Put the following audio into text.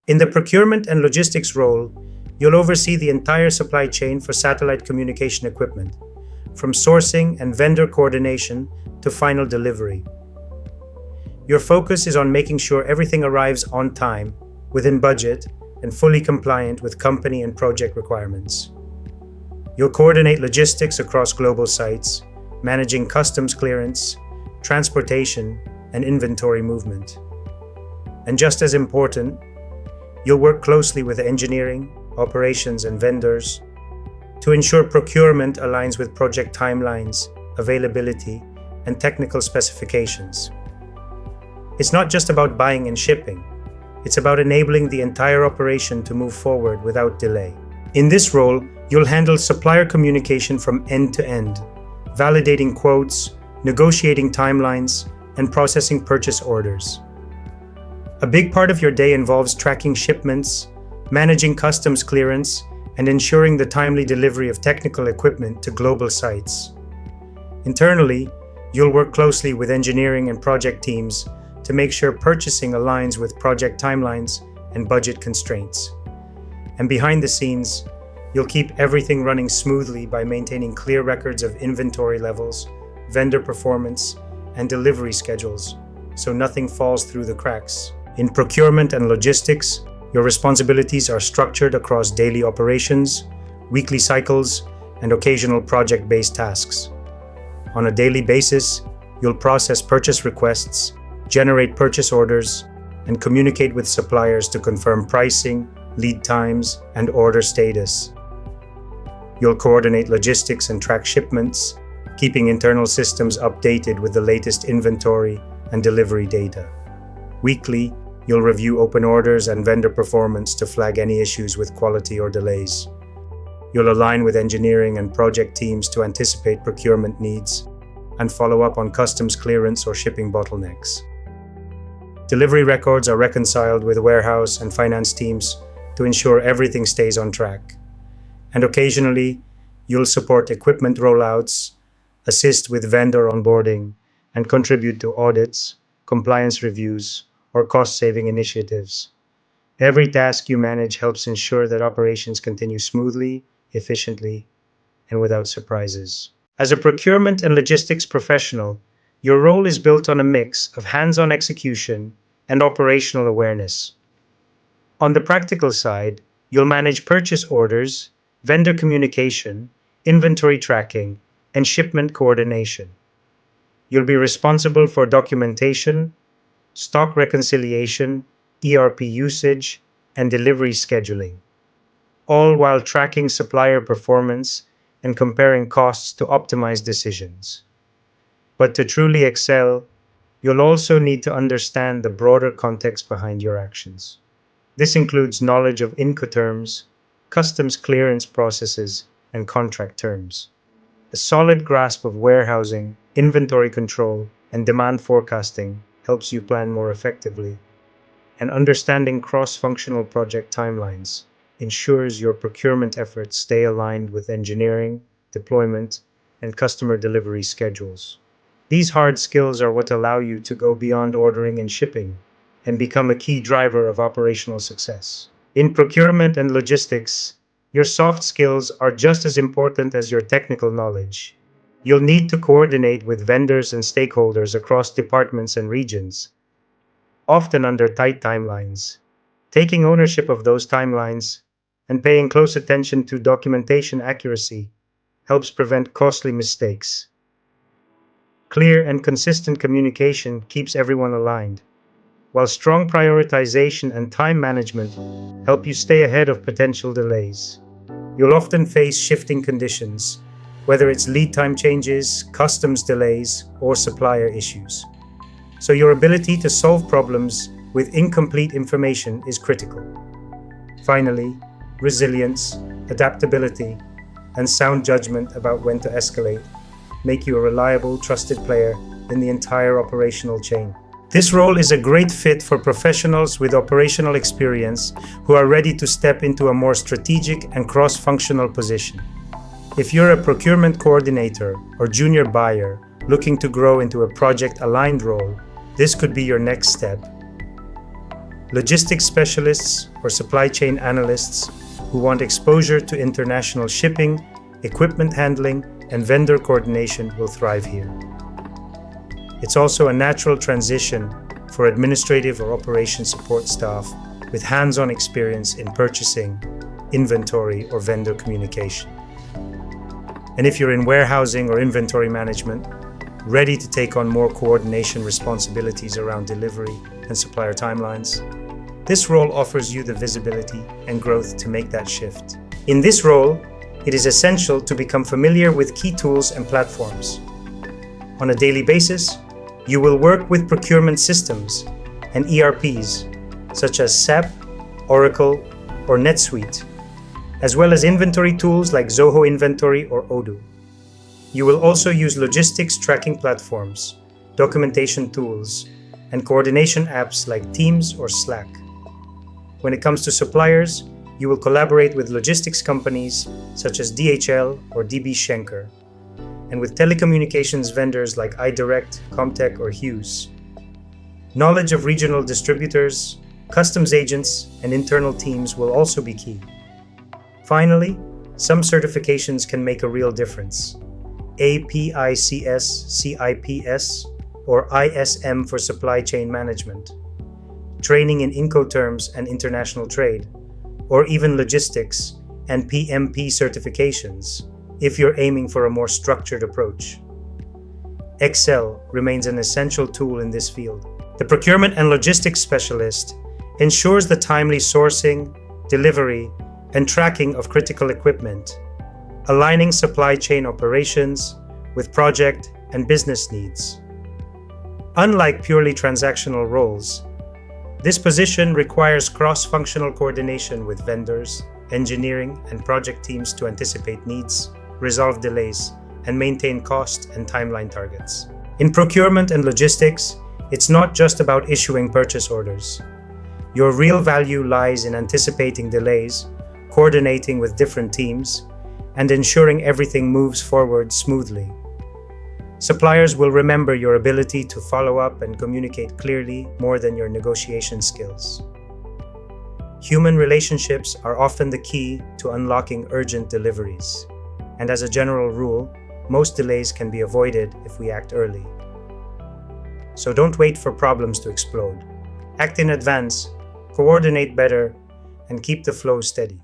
In the procurement and logistics role, you'll oversee the entire supply chain for satellite communication equipment, from sourcing and vendor coordination to final delivery. Your focus is on making sure everything arrives on time, within budget, and fully compliant with company and project requirements. You'll coordinate logistics across global sites, managing customs clearance, transportation, and inventory movement. And just as important, you'll work closely with engineering, operations, and vendors to ensure procurement aligns with project timelines, availability, and technical specifications. It's not just about buying and shipping. It's about enabling the entire operation to move forward without delay. In this role, you'll handle supplier communication from end to end, validating quotes, negotiating timelines, and processing purchase orders. A big part of your day involves tracking shipments, managing customs clearance, and ensuring the timely delivery of technical equipment to global sites. Internally, you'll work closely with engineering and project teams to make sure purchasing aligns with project timelines and budget constraints. And behind the scenes, you'll keep everything running smoothly by maintaining clear records of inventory levels, vendor performance, and delivery schedules, so nothing falls through the cracks. In procurement and logistics, your responsibilities are structured across daily operations, weekly cycles, and occasional project-based tasks. On a daily basis, you'll process purchase requests, generate purchase orders, and communicate with suppliers to confirm pricing, lead times, and order status. You'll coordinate logistics and track shipments, keeping internal systems updated with the latest inventory and delivery data. Weekly, you'll review open orders and vendor performance to flag any issues with quality or delays. You'll align with engineering and project teams to anticipate procurement needs and follow up on customs clearance or shipping bottlenecks. Delivery records are reconciled with warehouse and finance teams to ensure everything stays on track. And occasionally, you'll support equipment rollouts, assist with vendor onboarding, and contribute to audits, compliance reviews, or cost-saving initiatives. Every task you manage helps ensure that operations continue smoothly, efficiently, and without surprises. As a procurement and logistics professional, your role is built on a mix of hands-on execution and operational awareness. On the practical side, you'll manage purchase orders, vendor communication, inventory tracking, and shipment coordination. You'll be responsible for documentation, stock reconciliation, ERP usage, and delivery scheduling, all while tracking supplier performance and comparing costs to optimize decisions. But to truly excel, you'll also need to understand the broader context behind your actions. This includes knowledge of Incoterms, customs clearance processes, and contract terms. A solid grasp of warehousing, inventory control, and demand forecasting helps you plan more effectively. And understanding cross-functional project timelines ensures your procurement efforts stay aligned with engineering, deployment, and customer delivery schedules. These hard skills are what allow you to go beyond ordering and shipping and become a key driver of operational success. In procurement and logistics, your soft skills are just as important as your technical knowledge. You'll need to coordinate with vendors and stakeholders across departments and regions, often under tight timelines. Taking ownership of those timelines and paying close attention to documentation accuracy helps prevent costly mistakes. Clear and consistent communication keeps everyone aligned, while strong prioritization and time management help you stay ahead of potential delays. You'll often face shifting conditions, whether it's lead time changes, customs delays, or supplier issues. So your ability to solve problems with incomplete information is critical. Finally, resilience, adaptability, and sound judgment about when to escalate make you a reliable, trusted player in the entire operational chain. This role is a great fit for professionals with operational experience who are ready to step into a more strategic and cross-functional position. If you're a procurement coordinator or junior buyer looking to grow into a project-aligned role, this could be your next step. Logistics specialists or supply chain analysts who want exposure to international shipping, equipment handling, and vendor coordination will thrive here. It's also a natural transition for administrative or operation support staff with hands-on experience in purchasing, inventory, or vendor communication. And if you're in warehousing or inventory management, ready to take on more coordination responsibilities around delivery and supplier timelines, this role offers you the visibility and growth to make that shift. In this role, it is essential to become familiar with key tools and platforms. On a daily basis, you will work with procurement systems and ERPs such as SAP, Oracle, or NetSuite, as well as inventory tools like Zoho Inventory or Odoo. You will also use logistics tracking platforms, documentation tools, and coordination apps like Teams or Slack. When it comes to suppliers, you will collaborate with logistics companies such as DHL or DB Schenker, and with telecommunications vendors like iDirect, Comtech, or Hughes. Knowledge of regional distributors, customs agents, and internal teams will also be key. Finally, some certifications can make a real difference. APICS CIPS or ISM for supply chain management, training in Incoterms and international trade, or even logistics and PMP certifications if you're aiming for a more structured approach. Excel remains an essential tool in this field. The procurement and logistics specialist ensures the timely sourcing, delivery, and tracking of critical equipment, aligning supply chain operations with project and business needs. Unlike purely transactional roles, this position requires cross-functional coordination with vendors, engineering, and project teams to anticipate needs, resolve delays, and maintain cost and timeline targets. In procurement and logistics, it's not just about issuing purchase orders. Your real value lies in anticipating delays, coordinating with different teams, and ensuring everything moves forward smoothly. Suppliers will remember your ability to follow up and communicate clearly more than your negotiation skills. Human relationships are often the key to unlocking urgent deliveries, and as a general rule, most delays can be avoided if we act early. So don't wait for problems to explode. Act in advance, coordinate better, and keep the flow steady.